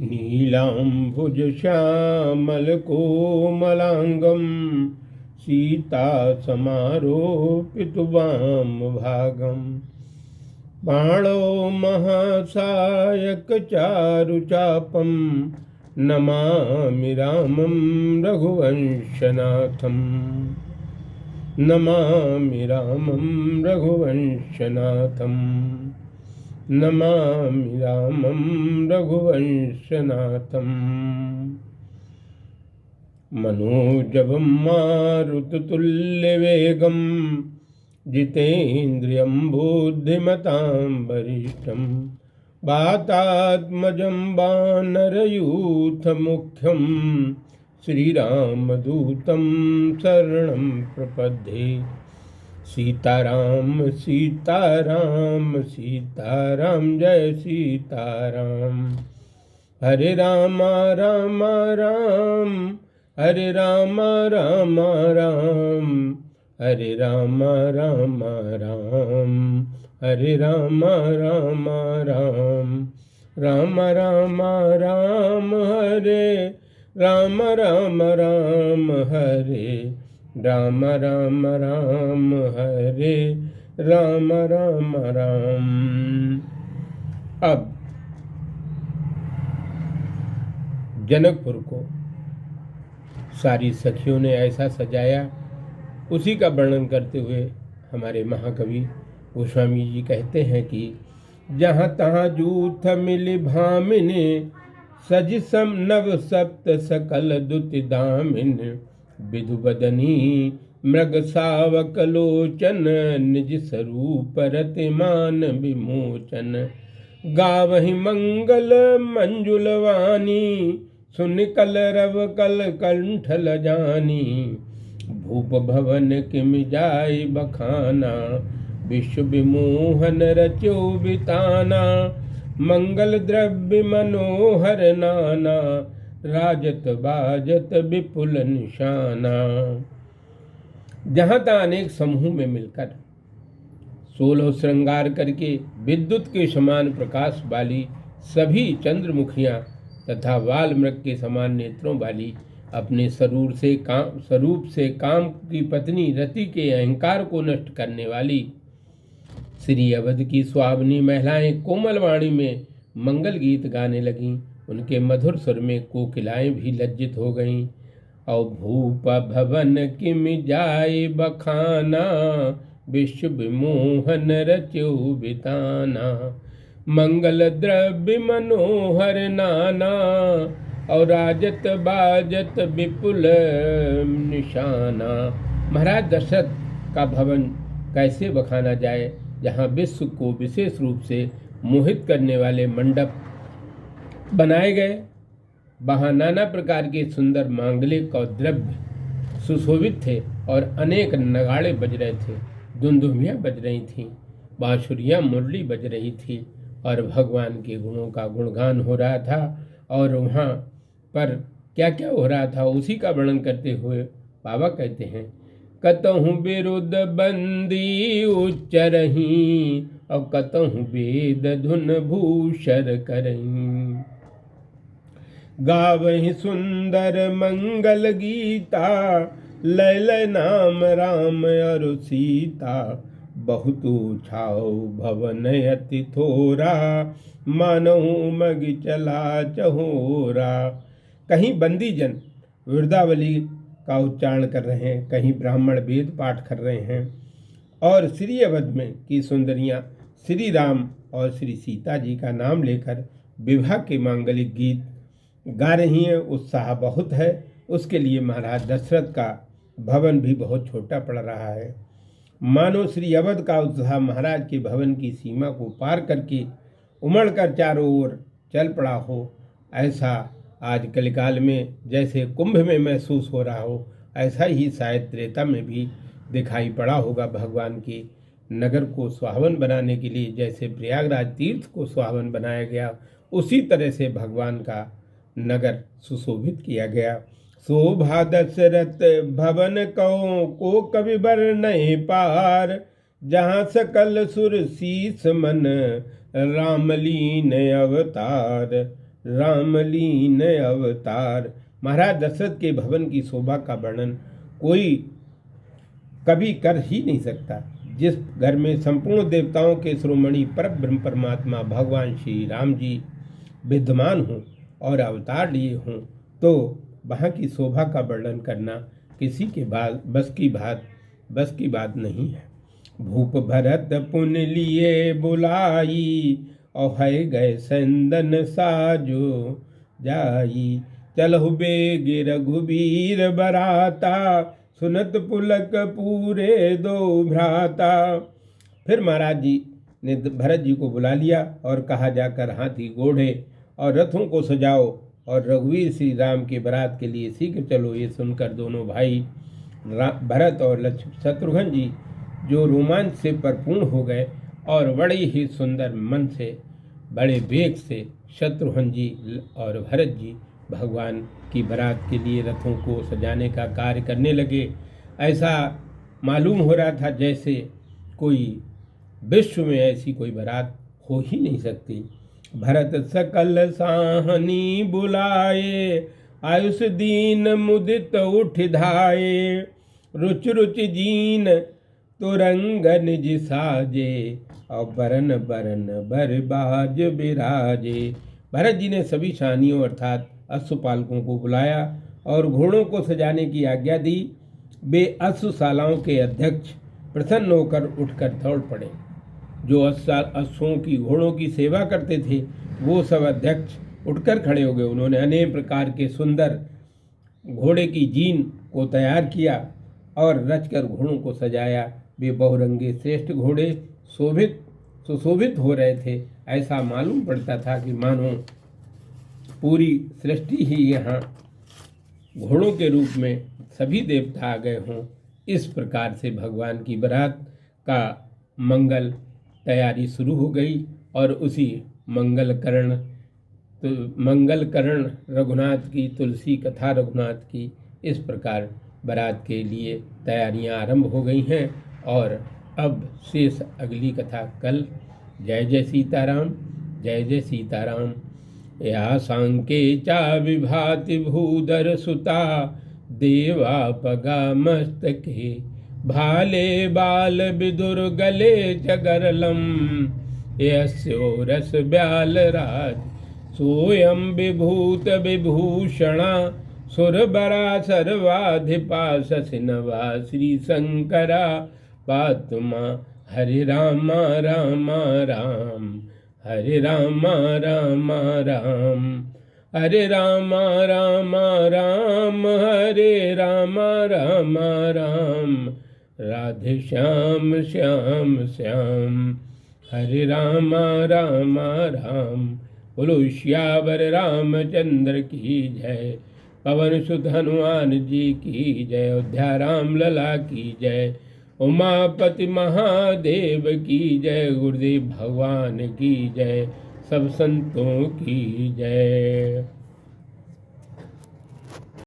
नीलाम्बुजश्यामलकोमलाङ्गं सीता समारोपितु वामभागं बाणो महासायकचारुचापं नमामि रामं रघुवंशनाथं नमामि रामं रघुवंशनाथं नमामि रामं रघुवंशनाथं मनोजवं मारुततुल्यवेगं जितेन्द्रियं बुद्धिमतां वरिष्ठं वातात्मजं वानरयूथमुख्यं श्रीरामदूतं शरणं प्रपद्ये। सीताराम सीताराम सीताराम जय सीताराम। हरे राम राम राम हरे राम राम राम हरे राम राम राम हरे राम राम राम राम राम राम हरे राम राम राम हरे राम राम राम हरे राम राम राम। अब जनकपुर को सारी सखियों ने ऐसा सजाया, उसी का वर्णन करते हुए हमारे महाकवि गोस्वामी जी कहते हैं कि जहाँ तहाँ जूथ मिली भामिनी सज सम नव सप्त सकल दुति दामिन विधु बदनी मृग सावक लोचन निज स्वरूप रतिमान विमोचन गावहि मंगल मंजुलवानी सुन कल रव कल कंठ लजानी भूप भवन किम जाय बखाना विश्व विमोहन रचो बिताना मंगल द्रव्य मनोहर नाना राजत बाजत विपुल निशाना। जहाँ तहाँ अनेक समूह में मिलकर 16 श्रृंगार करके विद्युत के समान प्रकाश वाली सभी चंद्रमुखियाँ तथा वाल मृग के समान नेत्रों वाली अपने स्वरूप से काम की पत्नी रति के अहंकार को नष्ट करने वाली श्री अवध की सुहावनी महिलाएं कोमल वाणी में मंगल गीत गाने लगीं। उनके मधुर स्वर में कोकिलाएं भी लज्जित हो गईं। और भूप भवन किम जाय बखाना विश्व विमोहन रचो बिताना मंगल द्रव्य मनोहर नाना और राजत बाजत विपुल निशाना। महाराज दशरथ का भवन कैसे बखाना जाए, जहाँ विश्व को विशेष रूप से मोहित करने वाले मंडप बनाए गए, वहाँ नाना प्रकार के सुंदर मांगलिक और द्रव्य सुशोभित थे और अनेक नगाड़े बज रहे थे, दुंदुभियाँ बज रही थीं, बांसुरियाँ मुरली बज रही थी और भगवान के गुणों का गुणगान हो रहा था। और वहाँ पर क्या क्या हो रहा था उसी का वर्णन करते हुए बाबा कहते हैं, कतहु विरुद्ध बंदी उच्चरही और कतहु वेद धुन भूषर करही गावहि सुंदर मंगल गीता लय लय नाम राम अरु सीता बहुत छाओ भवन अति थोरा मानहु मग चला चहोरा। कहीं बंदी जन वृद्धावली का उच्चारण कर रहे हैं, कहीं ब्राह्मण वेद पाठ कर रहे हैं और श्री अवध में की सुंदरियां श्री राम और श्री सीता जी का नाम लेकर विवाह के मांगलिक गीत गा रही हैं। उत्साह बहुत है, उसके लिए महाराज दशरथ का भवन भी बहुत छोटा पड़ रहा है। मानो श्री अवध का उत्साह महाराज के भवन की सीमा को पार करके उमड़कर चारों ओर चल पड़ा हो, ऐसा आज कलिकाल में जैसे कुंभ में महसूस हो रहा हो, ऐसा ही शायद त्रेता में भी दिखाई पड़ा होगा। भगवान के नगर को सुहावन बनाने के लिए जैसे प्रयागराज तीर्थ को सुहावन बनाया गया, उसी तरह से भगवान का नगर सुशोभित किया गया। शोभा दशरथ भवन को कवि बर नहीं पार, जहाँ सकल सुर शीस मन रामलीन अवतार। रामलीन अवतार। महाराज दशरथ के भवन की शोभा का वर्णन कोई कभी कर ही नहीं सकता। जिस घर में संपूर्ण देवताओं के शिरोमणि परब्रह्म परमात्मा भगवान श्री राम जी विद्यमान हों और अवतार लिए हों, तो वहाँ की शोभा का वर्णन करना किसी के बस की बात नहीं है। भूप भरत पुन लिए बुलाई, और है गए संदन साजो जाई। चलहु बेग रघुबीर बराता, सुनत पुलक पूरे दो भ्राता। फिर महाराज जी ने भरत जी को बुला लिया और कहा, जाकर हाथी घोड़े और रथों को सजाओ और रघुवीर श्री राम के बारात के लिए शीघ्र चलो। ये सुनकर दोनों भाई भरत और शत्रुघ्न जी जो रोमांच से परिपूर्ण हो गए और बड़े ही सुंदर मन से बड़े वेग से शत्रुघ्न जी और भरत जी भगवान की बारात के लिए रथों को सजाने का कार्य करने लगे। ऐसा मालूम हो रहा था जैसे कोई विश्व में ऐसी कोई बारात हो ही नहीं सकती। भरत सकल साहनी बुलाए, आयुष दीन मुदित उठ धाये। रुच रुच जीन तुरंग निज साजे, और बरन बरन बरबाज बिराजे। भरत जी ने सभी साहनियों अर्थात अश्वपालकों को बुलाया और घोड़ों को सजाने की आज्ञा दी। वे अश्वशालाओं के अध्यक्ष प्रसन्न होकर उठकर दौड़ पड़े। जो अश्वों की घोड़ों की सेवा करते थे वो सब अध्यक्ष उठकर खड़े हो गए। उन्होंने अनेक प्रकार के सुंदर घोड़े की जीन को तैयार किया और रचकर घोड़ों को सजाया। वे बहुरंगे श्रेष्ठ घोड़े सुशोभित हो रहे थे। ऐसा मालूम पड़ता था कि मानो पूरी सृष्टि ही यहाँ घोड़ों के रूप में सभी देवता आ गए हों। इस प्रकार से भगवान की बारात का मंगल तैयारी शुरू हो गई और उसी मंगल करण रघुनाथ की तुलसी कथा रघुनाथ की इस प्रकार बारात के लिए तैयारियां आरंभ हो गई हैं। और अब शेष अगली कथा कल। जय जय सीताराम, जय जय सीताराम। या सांके चा विभाति भूधर सुता, देवा पगा मस्तके। भाले बाल विदुर गले जगरलम, यस्यो रस ब्याल राज। सोयम विभूत विभूषणा, सुरबरा सर्वाधिपा। शशिनवा श्री शंकरा, पातुमा हरे राम राम राम, हरे राम राम राम, हरे राम राम राम, हरे राम राम राम। राधे श्याम श्याम श्याम, हरे राम राम राम। बोलो श्यावर रामचंद्र की जय। पवन सुत हनुमान जी की जय। अयोध्या राम लला की जय। उमापति महादेव की जय। गुरुदेव भगवान की जय। सब संतों की जय।